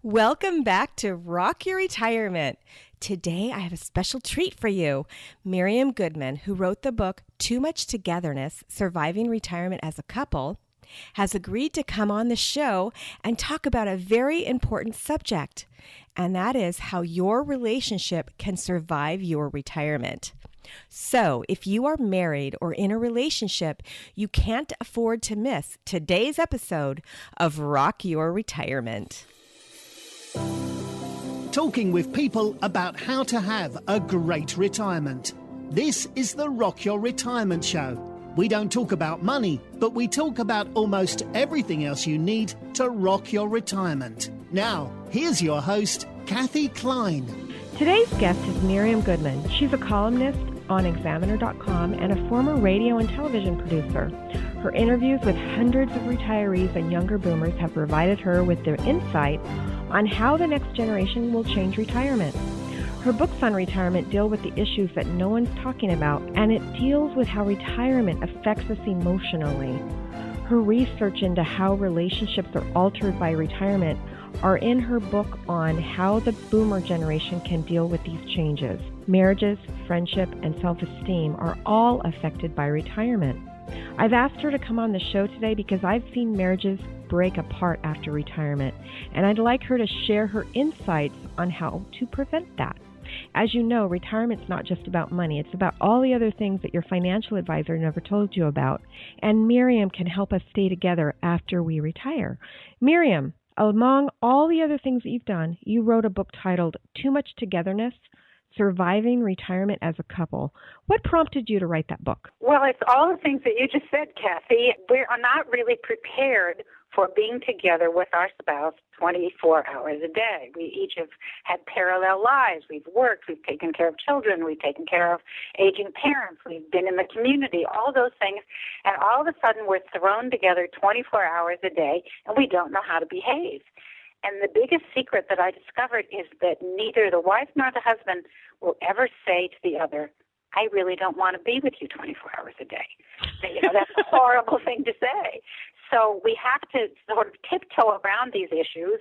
Welcome back to Rock Your Retirement. Today I have a special treat for you. Miriam Goodman, who wrote the book Much Togetherness, Surviving Retirement as a Couple, has agreed to come on the show and talk about a very important subject, and that is how your relationship can survive your retirement. So, if you are married or in a relationship, you can't afford to miss today's episode of Rock Your Retirement. Talking with people about how to have a great retirement. This is the Rock Your Retirement Show. We don't talk about money, but we talk about almost everything else you need to rock your retirement. Now, here's your host, Kathy Klein. Today's guest is Miriam Goodman. She's a columnist on Examiner.com and a former radio and television producer. Her interviews with hundreds of retirees and younger boomers have provided her with their insight on how the next generation will change retirement. Her books on retirement deal with the issues that no one's talking about, and it deals with how retirement affects us emotionally. Her research into how relationships are altered by retirement are in her book on how the boomer generation can deal with these changes. Marriages, friendship, and self-esteem are all affected by retirement. I've asked her to come on the show today because I've seen marriages break apart after retirement, and I'd like her to share her insights on how to prevent that. As you know, retirement's not just about money. It's about all the other things that your financial advisor never told you about, and Miriam can help us stay together after we retire. Miriam, among all the other things that you've done, you wrote a book titled Much Togetherness, Surviving Retirement as a Couple. What prompted you to write that book? Well, it's all the things that you just said, Kathy. We are not really prepared for being together with our spouse 24 hours a day. We each have had parallel lives. We've worked, we've taken care of children, we've taken care of aging parents, we've been in the community, all those things, and all of a sudden we're thrown together 24 hours a day, and we don't know how to behave. And the biggest secret that I discovered is that neither the wife nor the husband will ever say to the other, I really don't want to be with you 24 hours a day. That's a horrible thing to say. So we have to sort of tiptoe around these issues,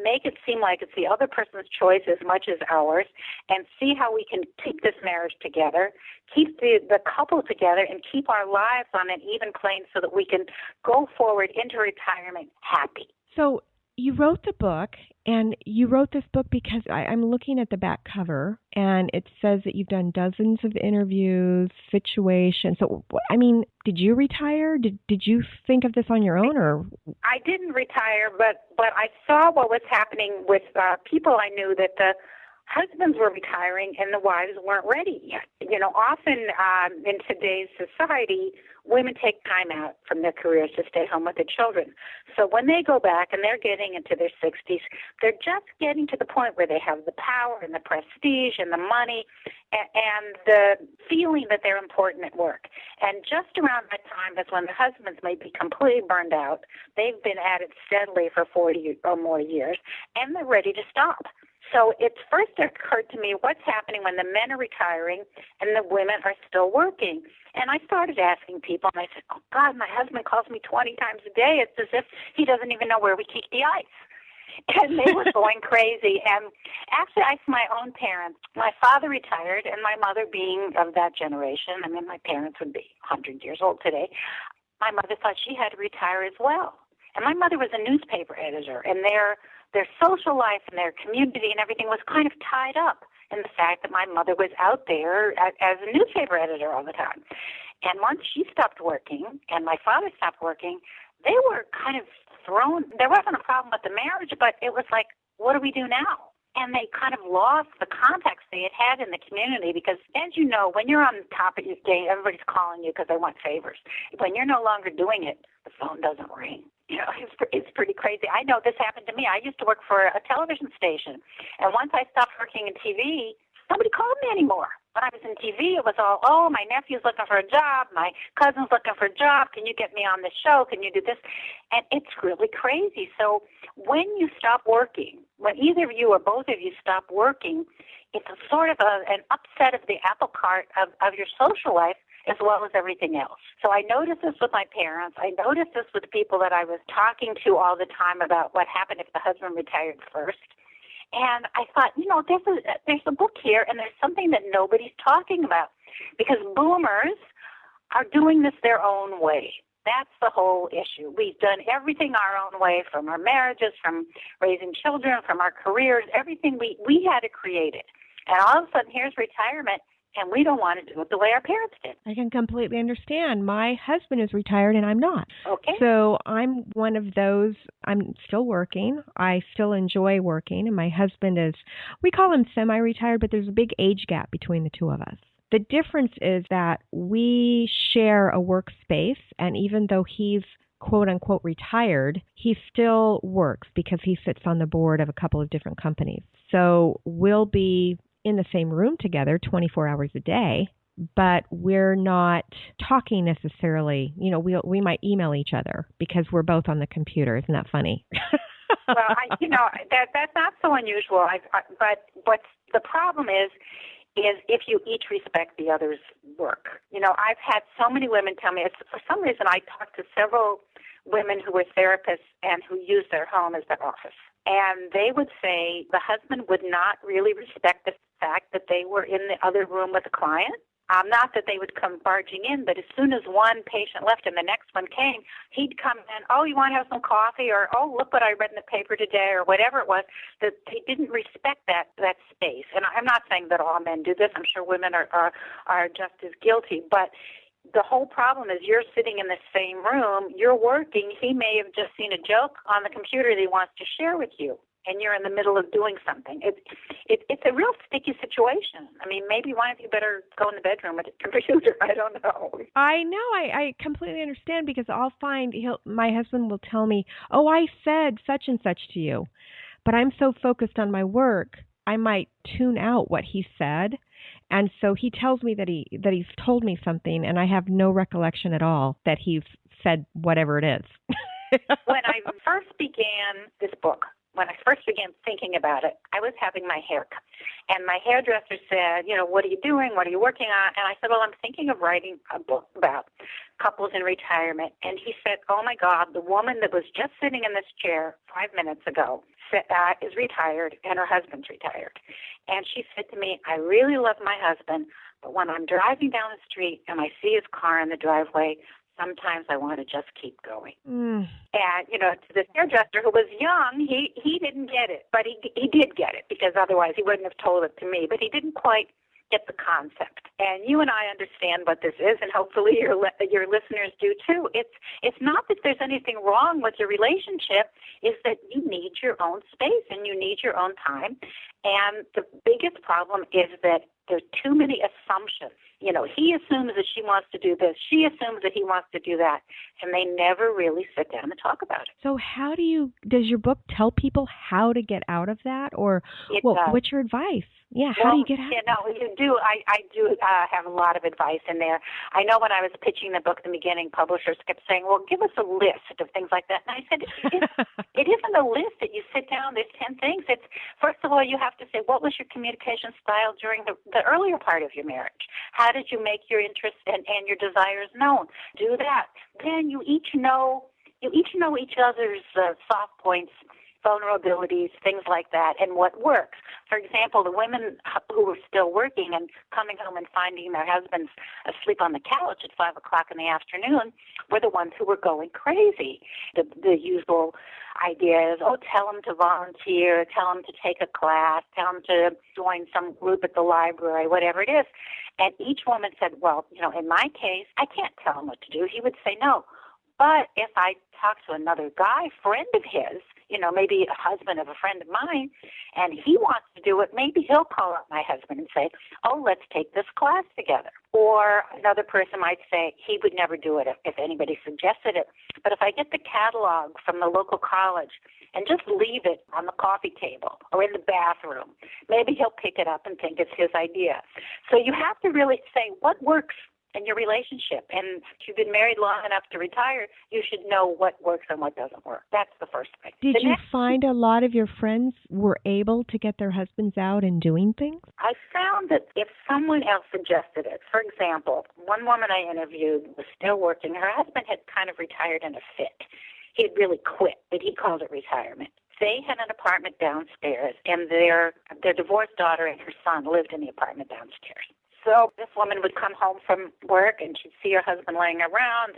make it seem like it's the other person's choice as much as ours, and see how we can keep this marriage together, keep the couple together, and keep our lives on an even plane so that we can go forward into retirement happy. So you wrote the book, and you wrote this book because I'm looking at the back cover, and it says that you've done dozens of interviews, situations. So, did you retire? Did you think of this on your own, or? I didn't retire, but I saw what was happening with people I knew, that the husbands were retiring and the wives weren't ready yet. Often in today's society, women take time out from their careers to stay home with their children. So when they go back and they're getting into their 60s, they're just getting to the point where they have the power and the prestige and the money and the feeling that they're important at work. And just around that time is when the husbands may be completely burned out. They've been at it steadily for 40 or more years, and they're ready to stop. So it first occurred to me what's happening when the men are retiring and the women are still working. And I started asking people, and I said, oh, God, my husband calls me 20 times a day. It's as if he doesn't even know where we keep the ice. And they were going crazy. And actually, I asked my own parents. My father retired, and my mother being of that generation, my parents would be 100 years old today, my mother thought she had to retire as well. And my mother was a newspaper editor, and their social life and their community and everything was kind of tied up in the fact that my mother was out there as a newspaper editor all the time. And once she stopped working and my father stopped working, they were kind of thrown. There wasn't a problem with the marriage, but it was like, what do we do now? And they kind of lost the contacts they had in the community because, as you know, when you're on the top of your game, everybody's calling you because they want favors. When you're no longer doing it, the phone doesn't ring. It's pretty crazy. I know this happened to me. I used to work for a television station, and once I stopped working in TV, nobody called me anymore. When I was in TV, it was all, oh, my nephew's looking for a job, my cousin's looking for a job, can you get me on this show, can you do this? And it's really crazy. So when you stop working, when either of you or both of you stop working, it's a sort of an upset of the apple cart of your social life, as well as everything else. So I noticed this with my parents. I noticed this with people that I was talking to all the time about what happened if the husband retired first. And I thought, there's a book here, and there's something that nobody's talking about, because boomers are doing this their own way. That's the whole issue. We've done everything our own way, from our marriages, from raising children, from our careers, everything. We had to create it. And all of a sudden, here's retirement, and we don't want to do it the way our parents did. I can completely understand. My husband is retired and I'm not. Okay. So I'm one of those. I'm still working. I still enjoy working. And my husband is, we call him semi-retired, but there's a big age gap between the two of us. The difference is that we share a workspace, and even though he's quote unquote retired, he still works because he sits on the board of a couple of different companies. So we'll be in the same room together 24 hours a day, but we're not talking necessarily. We might email each other because we're both on the computer. Isn't that funny? Well, that's not so unusual. But what's the problem is if you each respect the other's work. I've had so many women tell me, for some reason I talked to several women who were therapists and who used their home as their office. And they would say the husband would not really respect the fact that they were in the other room with a client. Not that they would come barging in, but as soon as one patient left and the next one came, he'd come in, oh, you want to have some coffee? Or, oh, look what I read in the paper today, or whatever it was. That they didn't respect that space. And I'm not saying that all men do this. I'm sure women are just as guilty. But the whole problem is you're sitting in the same room, you're working. He may have just seen a joke on the computer that he wants to share with you, and you're in the middle of doing something. It's a real sticky situation. I mean, maybe one of you better go in the bedroom with a computer. I don't know. I know. I completely understand, because I'll find my husband will tell me, oh, I said such and such to you. But I'm so focused on my work, I might tune out what he said. And so he tells me that he's told me something, and I have no recollection at all that he's said whatever it is. When I first began this book, when I first began thinking about it, I was having my hair cut. And my hairdresser said, what are you doing? What are you working on? And I said, well, I'm thinking of writing a book about couples in retirement. And he said, oh, my God, the woman that was just sitting in this chair 5 minutes ago is retired, and her husband's retired. And she said to me, I really love my husband, but when I'm driving down the street and I see his car in the driveway, sometimes I want to just keep going. And, to the hairdresser who was young, he didn't get it, but he did get it, because otherwise he wouldn't have told it to me. But he didn't quite get the concept. And you and I understand what this is, and hopefully your listeners do too. It's not that there's anything wrong with your relationship. It's that you need your own space and you need your own time. And the biggest problem is that there's too many assumptions. He assumes that she wants to do this. She assumes that he wants to do that. And they never really sit down and talk about it. So does your book tell people how to get out of that? Or what's your advice? Yeah, how do you get out? You do. I do have a lot of advice in there. I know when I was pitching the book in the beginning, publishers kept saying, well, give us a list of things like that. And I said, it isn't a list that you sit down, there's 10 things. It's, first of all, you have to say, what was your communication style during the earlier part of your marriage? How did you make your interests and your desires known? Do that. Then you each know each other's soft points, vulnerabilities, things like that, and what works. For example, the women who were still working and coming home and finding their husbands asleep on the couch at 5 o'clock in the afternoon were the ones who were going crazy. The usual idea is, tell them to volunteer, tell them to take a class, tell them to join some group at the library, whatever it is. And each woman said, well, in my case, I can't tell him what to do. He would say no. But if I talk to another guy, friend of his, maybe a husband of a friend of mine, and he wants to do it, maybe he'll call up my husband and say, oh, let's take this class together. Or another person might say, he would never do it if anybody suggested it. But if I get the catalog from the local college and just leave it on the coffee table or in the bathroom, maybe he'll pick it up and think it's his idea. So you have to really say what works in your relationship. And if you've been married long enough to retire, you should know what works and what doesn't work. That's the first thing. Did you find a lot of your friends were able to get their husbands out and doing things? I found that if someone else suggested it, for example, one woman I interviewed was still working. Her husband had kind of retired in a fit. He had really quit, but he called it retirement. They had an apartment downstairs, and their divorced daughter and her son lived in the apartment downstairs. So this woman would come home from work, and she'd see her husband laying around,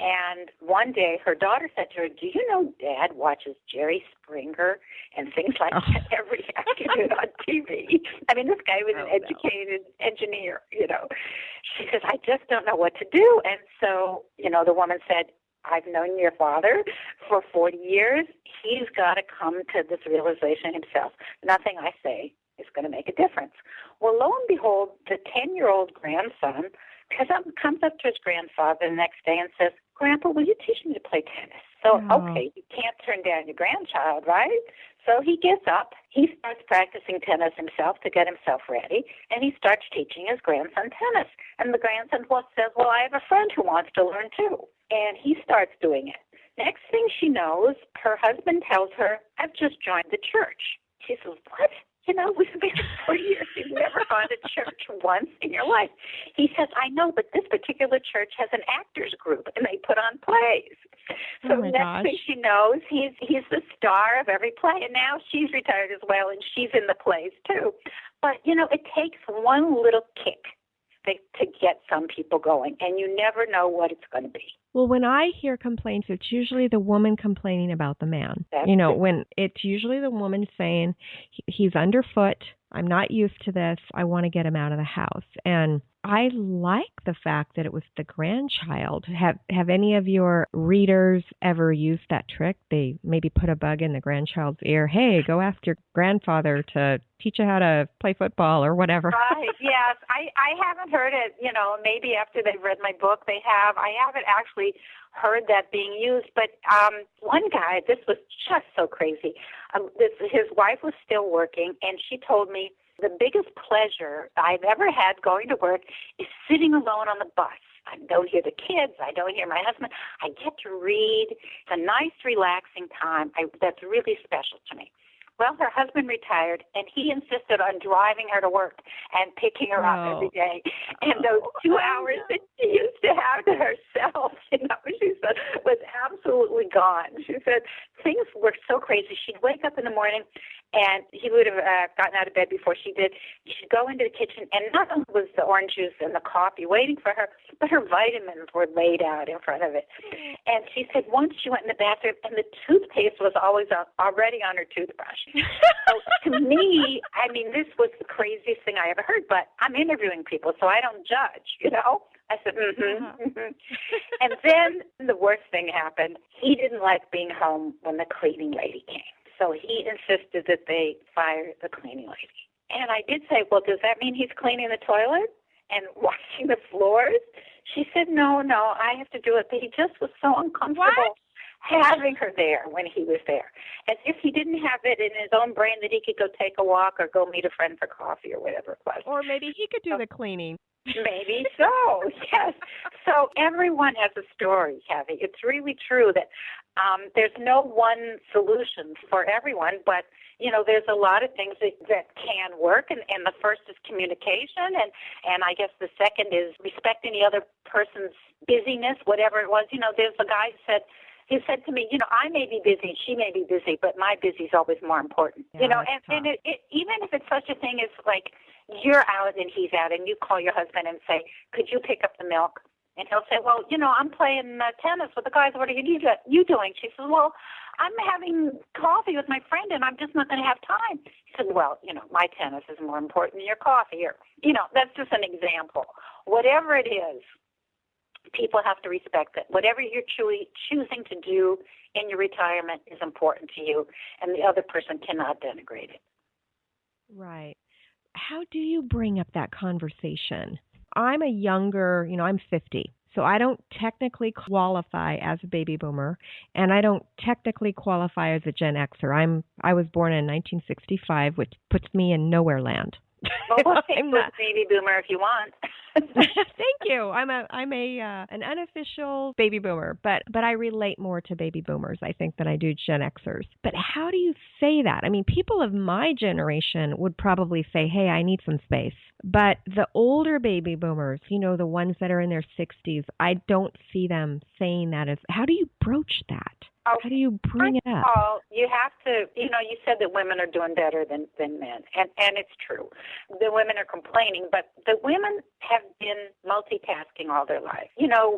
and one day her daughter said to her, "Do you know Dad watches Jerry Springer and things like that every afternoon on TV?" I mean, this guy was an educated engineer, you know. She says, "I just don't know what to do." And so, you know, the woman said, "I've known your father for 40 years. He's got to come to this realization himself. Nothing I say is going to make a difference." Well, lo and behold, the 10-year-old grandson comes up to his grandfather the next day and says, "Grandpa, will you teach me to play tennis?" So, okay, you can't turn down your grandchild, right? So he gets up, he starts practicing tennis himself to get himself ready, and he starts teaching his grandson tennis. And the grandson says, "Well, I have a friend who wants to learn too." And he starts doing it. Next thing she knows, her husband tells her, "I've just joined the church." She says, "What? You know, we've been married for years. You've never gone to church once in your life." He says, "I know, but this particular church has an actors group, and they put on plays." So next thing she knows, he's the star of every play, and now she's retired as well, and she's in the plays too. But, you know, it takes one little kick to get some people going, and you never know what it's going to be. Well, when I hear complaints, it's usually the woman complaining about the man. When it's usually the woman saying, "He's underfoot. I'm not used to this. I want to get him out of the house." And I like the fact that it was the grandchild. Have any of your readers ever used that trick? They maybe put a bug in the grandchild's ear. "Hey, go ask your grandfather to teach you how to play football," or whatever. Right, yes. I haven't heard it, you know, maybe after they've read my book they have. I haven't actually heard that being used. But one guy, this was just so crazy. His wife was still working, and she told me, "The biggest pleasure I've ever had going to work is sitting alone on the bus. I don't hear the kids. I don't hear my husband. I get to read. It's a nice, relaxing time. That's really special to me." Well, her husband retired, and he insisted on driving her to work and picking her up every day. And those 2 hours that she used to have to herself, you know, she said, was absolutely gone. She said things were so crazy. She'd wake up in the morning, and he would have gotten out of bed before she did. She'd go into the kitchen, and not only was the orange juice and the coffee waiting for her, but her vitamins were laid out in front of it. And she said once she went in the bathroom, and the toothpaste was always already on her toothbrush. So to me, I mean, this was the craziest thing I ever heard, but I'm interviewing people, so I don't judge, you know. I said, And then the worst thing happened. He didn't like being home when the cleaning lady came. So he insisted that they fire the cleaning lady. And I did say, "Well, does that mean he's cleaning the toilet and washing the floors?" She said, no, I have to do it. But he just was so uncomfortable having her there when he was there, as if he didn't have it in his own brain that he could go take a walk or go meet a friend for coffee or whatever it was. Or maybe he could do the cleaning. Maybe so, yes. So everyone has a story, Kathy. It's really true that there's no one solution for everyone, but, you know, there's a lot of things that can work, and the first is communication, and I guess the second is respecting the other person's busyness, whatever it was. You know, there's a guy who said to me, "You know, I may be busy, she may be busy, but my busy is always more important." Yeah, you know, and it, even if it's such a thing as like you're out and he's out, and you call your husband and say, "Could you pick up the milk?" And he'll say, "Well, you know, I'm playing tennis with the guys. What are you doing?" She says, "Well, I'm having coffee with my friend, and I'm just not going to have time." He said, "Well, you know, my tennis is more important than your coffee." Or, you know, that's just an example. Whatever it is, people have to respect that. Whatever you're choosing to do in your retirement is important to you, and the other person cannot denigrate it. Right. How do you bring up that conversation? I'm I'm 50, so I don't technically qualify as a baby boomer, and I don't technically qualify as a Gen Xer. I was born in 1965, which puts me in nowhere land. Well, we'll take the baby boomer if you want. Thank you. I'm an unofficial baby boomer, but I relate more to baby boomers, I think, than I do Gen Xers. But how do you say that? I mean, people of my generation would probably say, "Hey, I need some space." But the older baby boomers, the ones that are in their 60s, I don't see them saying that. How do you broach that? Oh, how do you bring it up? First of all, you have to, you said that women are doing better than men, and it's true. The women are complaining, but the women have been multitasking all their life.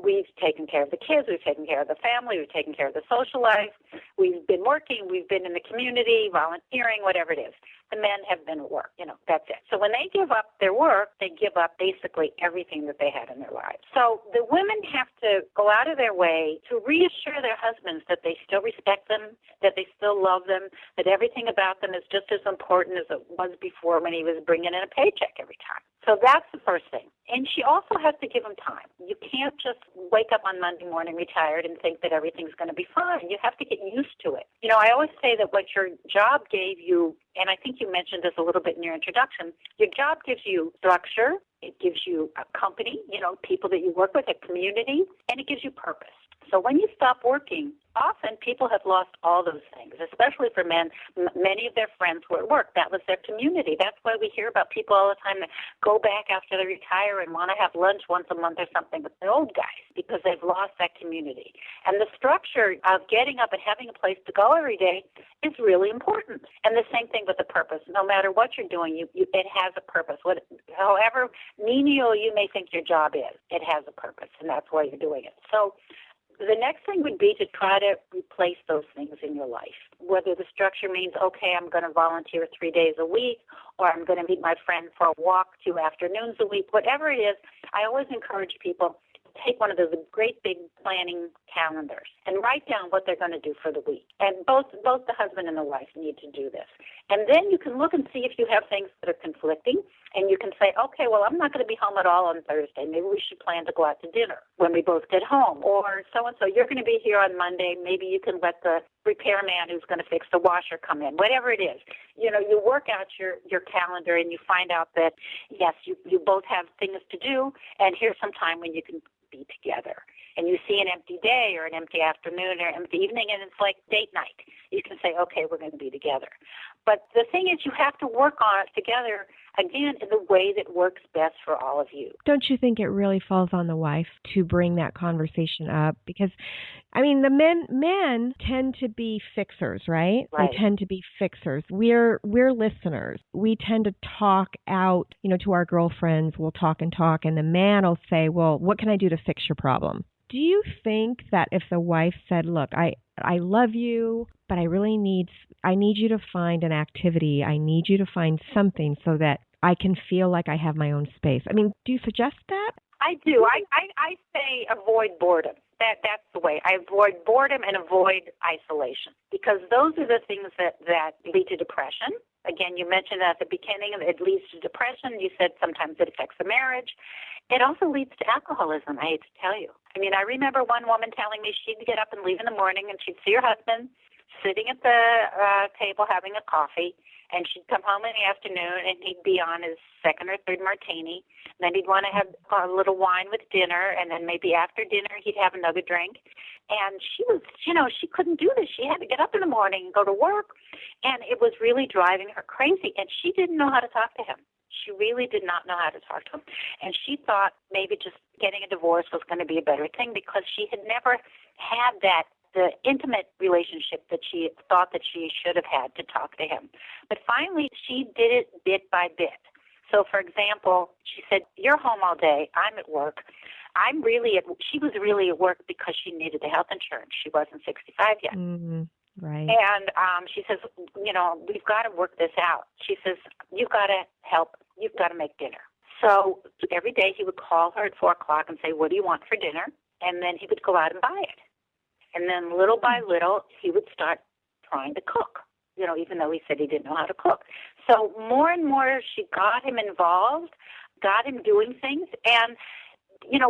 We've taken care of the kids, we've taken care of the family, we've taken care of the social life, we've been working, we've been in the community, volunteering, whatever it is. The men have been at work, that's it. So when they give up their work, they give up basically everything that they had in their lives. So the women have to go out of their way to reassure their husbands that they still respect them, that they still love them, that everything about them is just as important as it was before when he was bringing in a paycheck every time. So that's the first thing. And she also has to give him time. You can't just wake up on Monday morning retired and think that everything's going to be fine. You have to get used to it. I always say that what your job gave you, and I think you mentioned this a little bit in your introduction, your job gives you structure, it gives you a company, people that you work with, a community, and it gives you purpose. So when you stop working, often people have lost all those things, especially for men. Many of their friends were at work. That was their community. That's why we hear about people all the time that go back after they retire and want to have lunch once a month or something with the old guys because they've lost that community. And the structure of getting up and having a place to go every day is really important. And the same thing with the purpose. No matter what you're doing, it has a purpose. However menial you may think your job is, it has a purpose, and that's why you're doing it. So the next thing would be to try to replace those things in your life, whether the structure means, okay, I'm going to volunteer 3 days a week, or I'm going to meet my friend for a walk 2 afternoons a week, whatever it is. I always encourage people to take one of those great big planning calendars and write down what they're going to do for the week. And both the husband and the wife need to do this. And then you can look and see if you have things that are conflicting, and you can say, okay, well, I'm not going to be home at all on Thursday. Maybe we should plan to go out to dinner when we both get home. Or so-and-so, you're going to be here on Monday. Maybe you can let the repairman who's going to fix the washer come in, whatever it is. You work out your calendar, and you find out that, yes, you both have things to do, and here's some time when you can be together. And you see an empty day or an empty afternoon or an empty evening, and it's like date night. You can say, okay, we're going to be together. But the thing is, you have to work on it together, again, in the way that works best for all of you. Don't you think it really falls on the wife to bring that conversation up? Because, the men tend to be fixers, right? They tend to be fixers. We're listeners. We tend to talk out, to our girlfriends. We'll talk, and the man will say, well, what can I do to fix your problem? Do you think that if the wife said, look, I love you, but I need you to find an activity. I need you to find something so that I can feel like I have my own space. Do you suggest that? I do. I say avoid boredom. That's the way. I avoid boredom and avoid isolation, because those are the things that lead to depression. Again, you mentioned at the beginning, it leads to depression. You said sometimes it affects the marriage. It also leads to alcoholism, I hate to tell you. I remember one woman telling me she'd get up and leave in the morning, and she'd see her husband sitting at the table having a coffee, and she'd come home in the afternoon, and he'd be on his second or third martini. Then he'd want to have a little wine with dinner, and then maybe after dinner he'd have another drink. And she was, she couldn't do this. She had to get up in the morning and go to work, and it was really driving her crazy, and she didn't know how to talk to him. She really did not know how to talk to him. And she thought maybe just getting a divorce was going to be a better thing, because she had never had the intimate relationship that she thought that she should have had to talk to him. But finally, she did it bit by bit. So, for example, she said, you're home all day. I'm at work. She was really at work because she needed the health insurance. She wasn't 65 yet. Mm-hmm. Right. And she says, we've got to work this out. She says, you've got to help. You've got to make dinner. So every day he would call her at 4 o'clock and say, what do you want for dinner? And then he would go out and buy it. And then little by little, he would start trying to cook, even though he said he didn't know how to cook. So more and more she got him involved, got him doing things. And,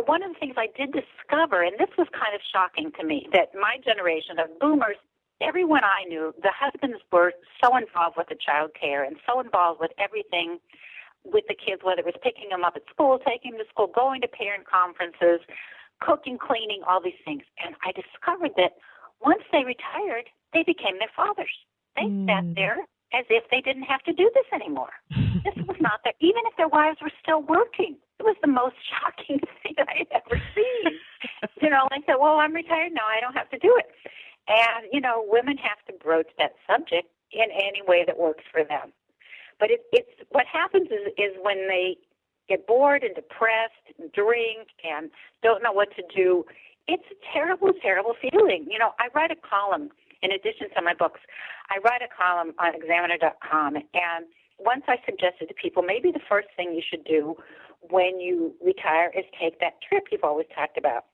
one of the things I did discover, and this was kind of shocking to me, that my generation of boomers, everyone I knew, the husbands were so involved with the child care and so involved with everything with the kids, whether it was picking them up at school, taking them to school, going to parent conferences, cooking, cleaning, all these things. And I discovered that once they retired, they became their fathers. They sat there as if they didn't have to do this anymore. This was not their, even if their wives were still working. It was the most shocking thing I had ever seen. I said, well, I'm retired now. I don't have to do it. And, women have to broach that subject in any way that works for them. But it's what happens is when they get bored and depressed and drink and don't know what to do, it's a terrible, terrible feeling. I write a column. In addition to my books, I write a column on Examiner.com, and once I suggested to people, maybe the first thing you should do when you retire is take that trip you've always talked about.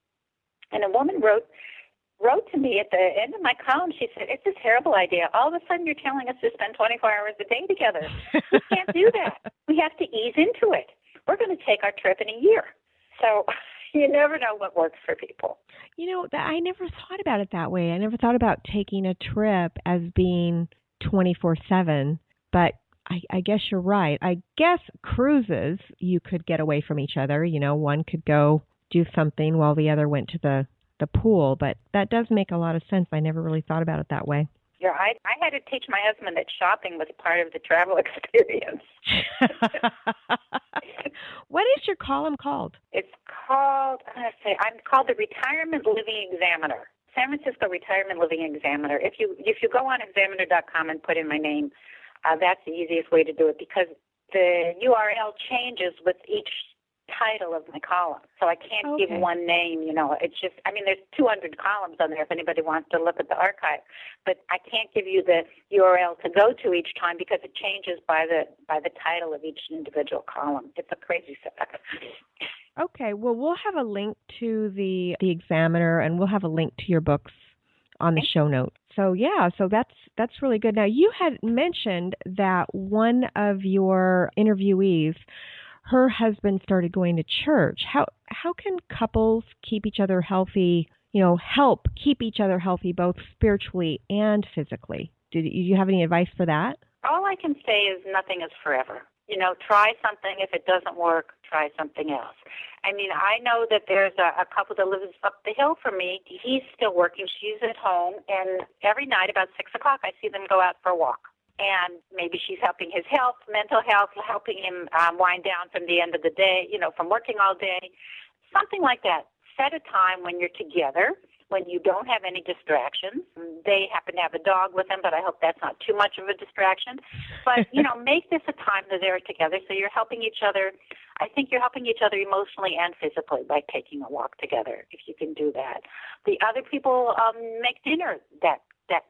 And a woman wrote to me at the end of my column. She said, it's a terrible idea. All of a sudden you're telling us to spend 24 hours a day together. We can't do that. We have to ease into it. We're going to take our trip in a year. So you never know what works for people. I never thought about it that way. I never thought about taking a trip as being 24/7, but I guess you're right. I guess cruises, you could get away from each other. One could go do something while the other went to the pool, but that does make a lot of sense. I never really thought about it that way. Yeah, I had to teach my husband that shopping was part of the travel experience. What is your column called? It's called, I'm called the Retirement Living Examiner, San Francisco Retirement Living Examiner. If you go on Examiner.com and put in my name, that's the easiest way to do it because the URL changes with each title of my column. So I can't give one name, it's just, there's 200 columns on there if anybody wants to look at the archive. But I can't give you the URL to go to each time because it changes by the title of each individual column. It's a crazy setup. Okay, well, we'll have a link to the Examiner, and we'll have a link to your books on the show notes. So that's really good. Now, you had mentioned that one of your interviewees, her husband started going to church. How can couples keep each other healthy, help keep each other healthy both spiritually and physically? Do you have any advice for that? All I can say is nothing is forever. Try something. If it doesn't work, try something else. I know that there's a couple that lives up the hill from me. He's still working. She's at home. And every night about 6 o'clock, I see them go out for a walk. And maybe she's helping his health, mental health, helping him wind down from the end of the day, from working all day, something like that. Set a time when you're together, when you don't have any distractions. They happen to have a dog with them, but I hope that's not too much of a distraction. But, make this a time that they're together so you're helping each other. I think you're helping each other emotionally and physically by taking a walk together, if you can do that. The other people make dinner that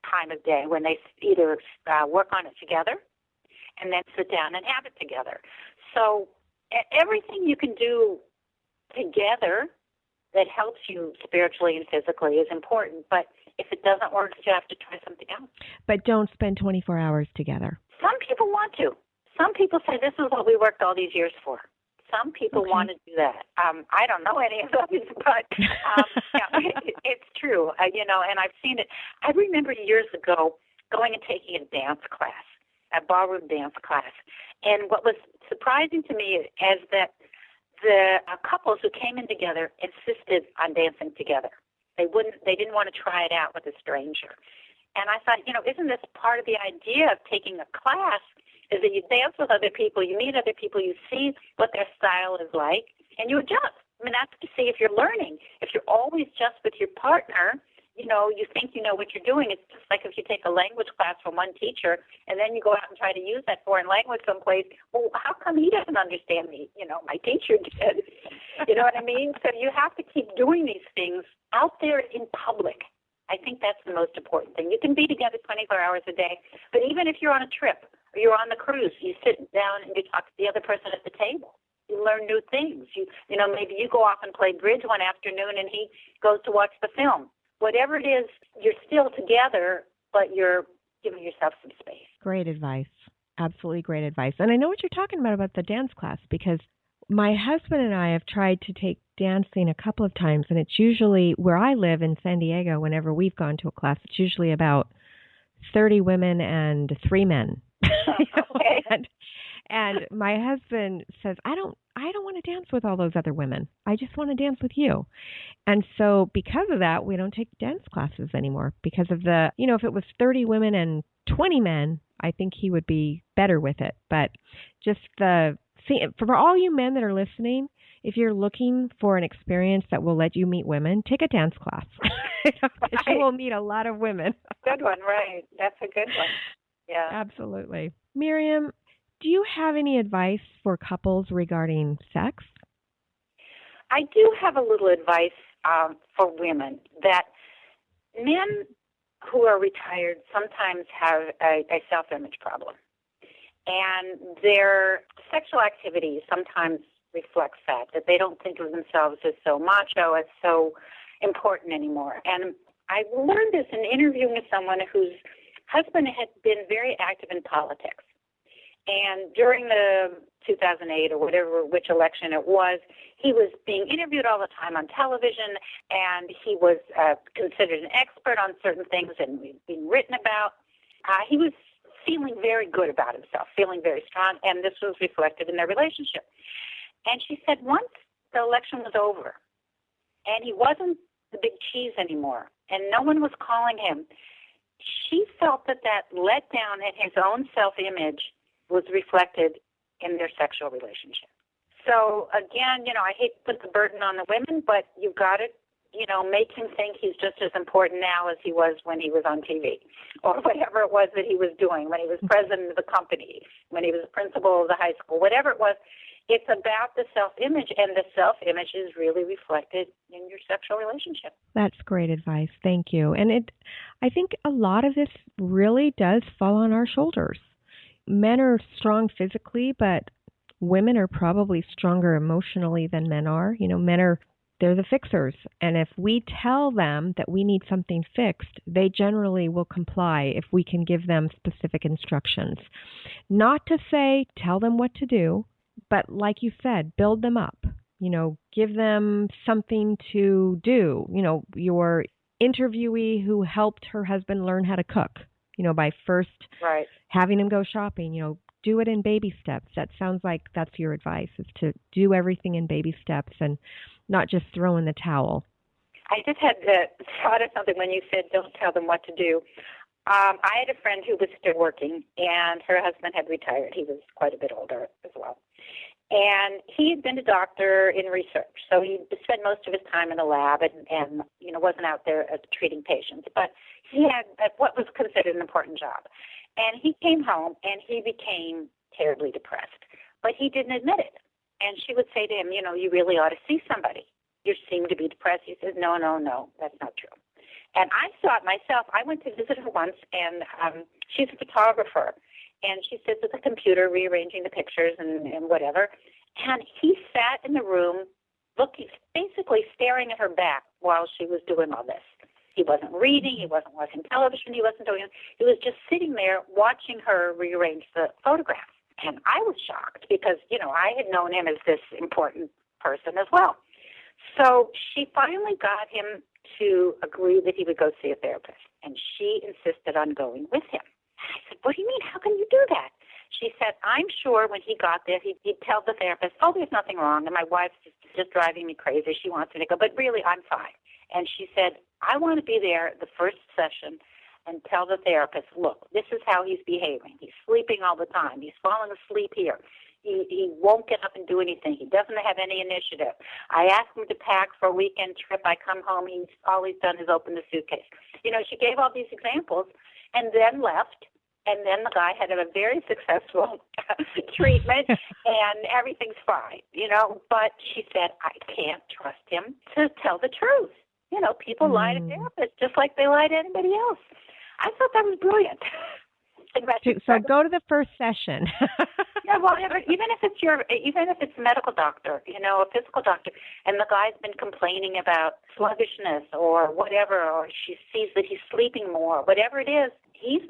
time of day when they either work on it together and then sit down and have it together. So everything you can do together that helps you spiritually and physically is important. But if it doesn't work, you have to try something else. But don't spend 24 hours together. Some people want to. Some people say this is what we worked all these years for. Some people want to do that. I don't know any of those, but it's true, and I've seen it. I remember years ago going and taking a dance class, a ballroom dance class. And what was surprising to me is that the couples who came in together insisted on dancing together. They didn't want to try it out with a stranger. And I thought, isn't this part of the idea of taking a class? Is that you dance with other people, you meet other people, you see what their style is like, and you adjust. That's to see if you're learning. If you're always just with your partner, you think you know what you're doing. It's just like if you take a language class from one teacher, and then you go out and try to use that foreign language someplace. Well, how come he doesn't understand me? My teacher did. You know what I mean? So you have to keep doing these things out there in public. I think that's the most important thing. You can be together 24 hours a day, but even if you're on a trip or you're on the cruise, you sit down and you talk to the other person at the table. You learn new things. Maybe you go off and play bridge one afternoon and he goes to watch the film. Whatever it is, you're still together, but you're giving yourself some space. Great advice. Absolutely great advice. And I know what you're talking about the dance class, because my husband and I have tried to take dancing a couple of times, and it's usually where I live in San Diego. Whenever we've gone to a class, it's usually about 30 women and 3 men. Okay. And my husband says, I don't want to dance with all those other women. I just want to dance with you. And so because of that, we don't take dance classes anymore because of if it was 30 women and 20 men, I think he would be better with it. But just for all you men that are listening, if you're looking for an experience that will let you meet women, take a dance class. Right. You will meet a lot of women. Good one, right. That's a good one. Yeah. Absolutely. Miriam, do you have any advice for couples regarding sex? I do have a little advice for women that men who are retired sometimes have a self-image problem. And their sexual activity sometimes reflects that they don't think of themselves as so macho, as so important anymore. And I learned this in interviewing with someone whose husband had been very active in politics. And during the 2008 or which election it was, he was being interviewed all the time on television, and he was considered an expert on certain things and being written about. He was feeling very good about himself, feeling very strong, and this was reflected in their relationship. And she said once the election was over and he wasn't the big cheese anymore and no one was calling him, she felt that letdown in his own self-image was reflected in their sexual relationship. So again, I hate to put the burden on the women, but you've got to, make him think he's just as important now as he was when he was on TV or whatever it was that he was doing, when he was president of the company, when he was principal of the high school, whatever it was. It's about the self-image, and the self-image is really reflected in your sexual relationship. That's great advice. Thank you. And I think a lot of this really does fall on our shoulders. Men are strong physically, but women are probably stronger emotionally than men are. They're the fixers. And if we tell them that we need something fixed, they generally will comply if we can give them specific instructions. Not to say tell them what to do, but like you said, build them up. Give them something to do. Your interviewee who helped her husband learn how to cook, by first having him go shopping, do it in baby steps. That sounds like that's your advice, is to do everything in baby steps and not just throw in the towel. I just had thought of something when you said don't tell them what to do. I had a friend who was still working, and her husband had retired. He was quite a bit older as well. And he had been a doctor in research, so he spent most of his time in the lab and wasn't out there treating patients. But he had what was considered an important job. And he came home, and he became terribly depressed. But he didn't admit it. And she would say to him, you really ought to see somebody. You seem to be depressed. He says, no, that's not true. And I saw it myself. I went to visit her once, and she's a photographer. And she sits at the computer rearranging the pictures and whatever. And he sat in the room looking, basically staring at her back while she was doing all this. He wasn't reading. He wasn't watching television. He wasn't doing it. He was just sitting there watching her rearrange the photographs. And I was shocked because, I had known him as this important person as well. So she finally got him to agree that he would go see a therapist. And she insisted on going with him. I said, what do you mean? How can you do that? She said, I'm sure when he got there, he'd tell the therapist, oh, there's nothing wrong, and my wife's just driving me crazy. She wants me to go, but really, I'm fine. And she said, I want to be there the first session and tell the therapist, look, this is how he's behaving. He's sleeping all the time. He's falling asleep here. He won't get up and do anything. He doesn't have any initiative. I asked him to pack for a weekend trip. I come home. All he's done is open the suitcase. She gave all these examples and then left. And then the guy had a very successful treatment, and everything's fine, But she said, I can't trust him to tell the truth. People lie to therapists just like they lie to anybody else. I thought that was brilliant. So go to the first session. Yeah, well, even if it's a medical doctor, a physical doctor, and the guy's been complaining about sluggishness or whatever, or she sees that he's sleeping more, whatever it is, these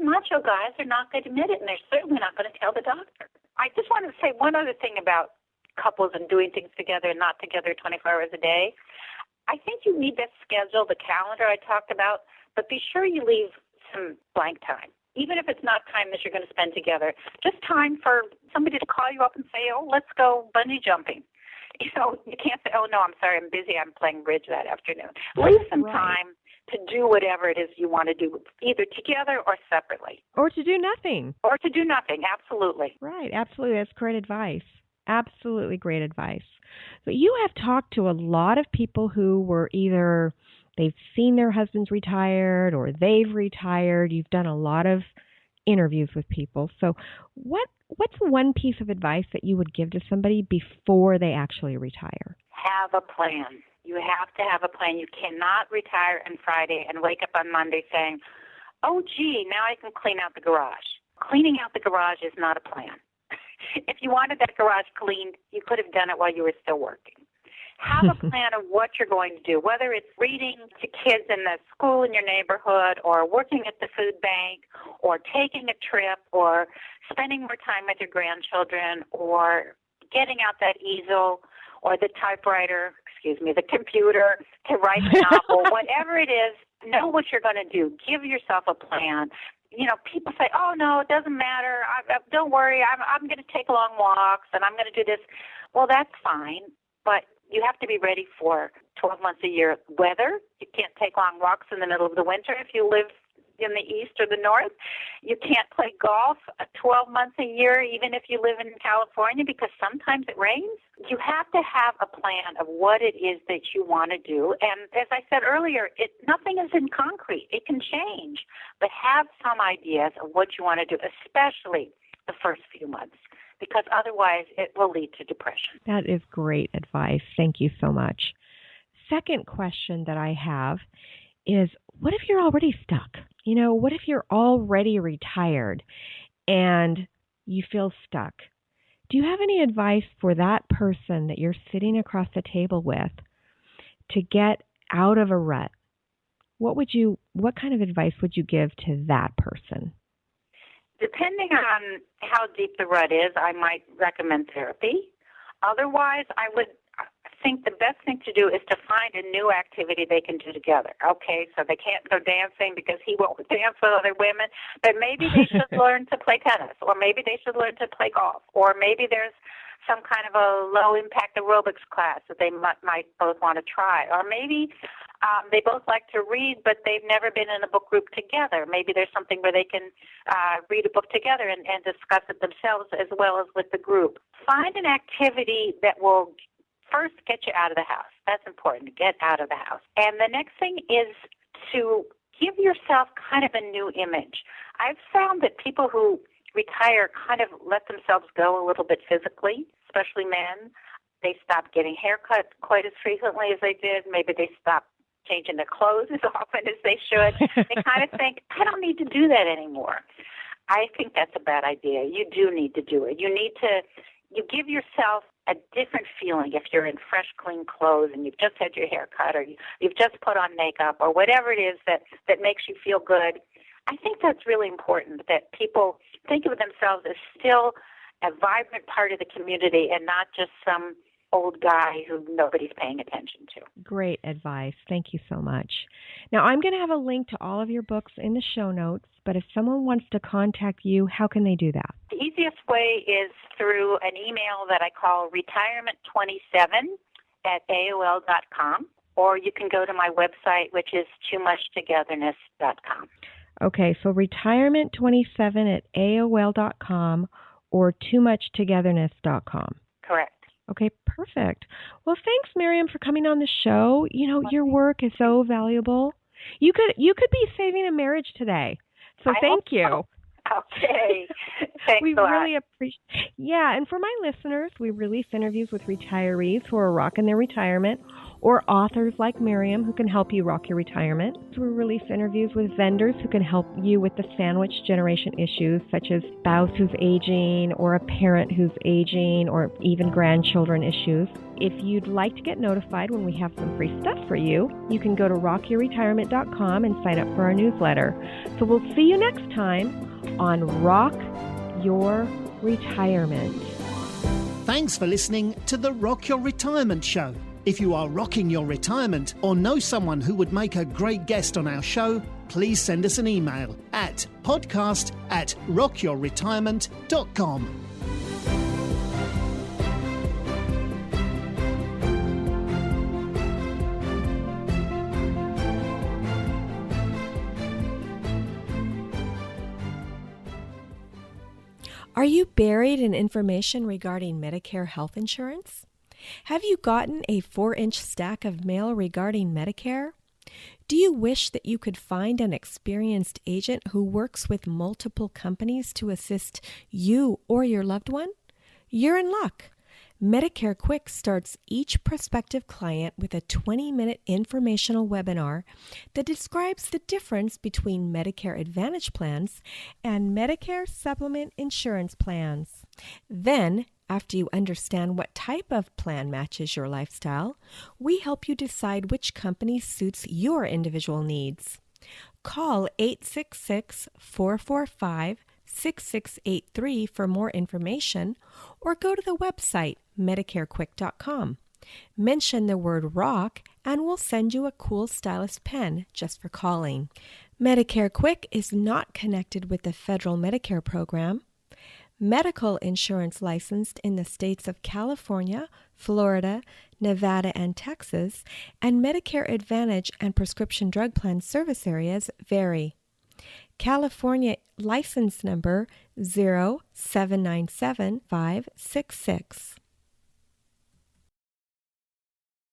macho guys are not going to admit it, and they're certainly not going to tell the doctor. I just wanted to say one other thing about couples and doing things together and not together 24 hours a day. I think you need that schedule, the calendar I talked about, but be sure you leave some blank time. Even if it's not time that you're going to spend together. Just time for somebody to call you up and say, oh, let's go bungee jumping. You know, you can't say, oh, no, I'm sorry, I'm busy, I'm playing bridge that afternoon. Leave some time to do whatever it is you want to do, either together or separately. Or to do nothing. Or to do nothing, absolutely. Right, absolutely. That's great advice. Absolutely great advice. So you have talked to a lot of people who were either they've seen their husbands retired or they've retired. You've done a lot of interviews with people. So what's one piece of advice that you would give to somebody before they actually retire? Have a plan. You have to have a plan. You cannot retire on Friday and wake up on Monday saying, oh, gee, now I can clean out the garage. Cleaning out the garage is not a plan. If you wanted that garage cleaned, you could have done it while you were still working. Have a plan of what you're going to do, whether it's reading to kids in the school in your neighborhood or working at the food bank or taking a trip or spending more time with your grandchildren or getting out that easel or the typewriter, the computer to write the novel, whatever it is, know what you're going to do. Give yourself a plan. You know, people say, oh, no, it doesn't matter. Don't worry. I'm going to take long walks and I'm going to do this. Well, that's fine, but you have to be ready for 12 months a year weather. You can't take long walks in the middle of the winter if you live in the east or the north. You can't play golf 12 months a year, even if you live in California, because sometimes it rains. You have to have a plan of what it is that you want to do. And as I said earlier, nothing is in concrete. It can change. But have some ideas of what you want to do, especially the first few months, because otherwise it will lead to depression. That is great advice. Thank you so much. Second question that I have is, what if you're already stuck? You know, what if you're already retired and you feel stuck? Do you have any advice for that person that you're sitting across the table with to get out of a rut? What kind of advice would you give to that person? Depending on how deep the rut is, I might recommend therapy. Otherwise, I would think the best thing to do is to find a new activity they can do together. Okay, so they can't go dancing because he won't dance with other women, but maybe they should learn to play tennis, or maybe they should learn to play golf, or maybe there's some kind of a low-impact aerobics class that they might both want to try, or maybe they both like to read, but they've never been in a book group together. Maybe there's something where they can read a book together and discuss it themselves as well as with the group. Find an activity that will first get you out of the house. That's important, to get out of the house. And the next thing is to give yourself kind of a new image. I've found that people who retire kind of let themselves go a little bit physically, especially men. They stop getting haircuts quite as frequently as they did. Maybe they stop changing their clothes as often as they should. They kind of think, I don't need to do that anymore. I think that's a bad idea. You do need to do it. You give yourself a different feeling if you're in fresh, clean clothes and you've just had your hair cut or you've just put on makeup or whatever it is that makes you feel good. I think that's really important, that people think of themselves as still a vibrant part of the community and not just some old guy who nobody's paying attention to. Great advice. Thank you so much. Now, I'm going to have a link to all of your books in the show notes, but if someone wants to contact you, how can they do that? The easiest way is through an email that I call retirement27@AOL.com, or you can go to my website, which is toomuchtogetherness.com. Okay, so retirement27@AOL.com or toomuchtogetherness.com. Correct. Okay, perfect. Well, thanks, Miriam, for coming on the show. You know, your work is so valuable. You could be saving a marriage today. So thank you. So. Okay. Thanks we a lot. really appreciate. Yeah, and for my listeners, we release interviews with retirees who are rocking their retirement, or authors like Miriam who can help you rock your retirement. We release interviews with vendors who can help you with the sandwich generation issues, such as spouse who's aging, or a parent who's aging, or even grandchildren issues. If you'd like to get notified when we have some free stuff for you, you can go to rockyourretirement.com and sign up for our newsletter. So we'll see you next time on Rock Your Retirement. Thanks for listening to the Rock Your Retirement Show. If you are rocking your retirement or know someone who would make a great guest on our show, please send us an email at podcast@rockyourretirement.com. Are you buried in information regarding Medicare health insurance? Have you gotten a 4-inch stack of mail regarding Medicare? Do you wish that you could find an experienced agent who works with multiple companies to assist you or your loved one? You're in luck. Medicare Quick starts each prospective client with a 20-minute informational webinar that describes the difference between Medicare Advantage plans and Medicare Supplement insurance plans. Then, after you understand what type of plan matches your lifestyle, we help you decide which company suits your individual needs. Call 866-445-6683 for more information, or go to the website medicarequick.com. Mention the word ROCK and we'll send you a cool stylus pen just for calling. Medicare Quick is not connected with the federal Medicare program. Medical insurance licensed in the states of California, Florida, Nevada, and Texas, and Medicare Advantage and prescription drug plan service areas vary. California license number 0797566.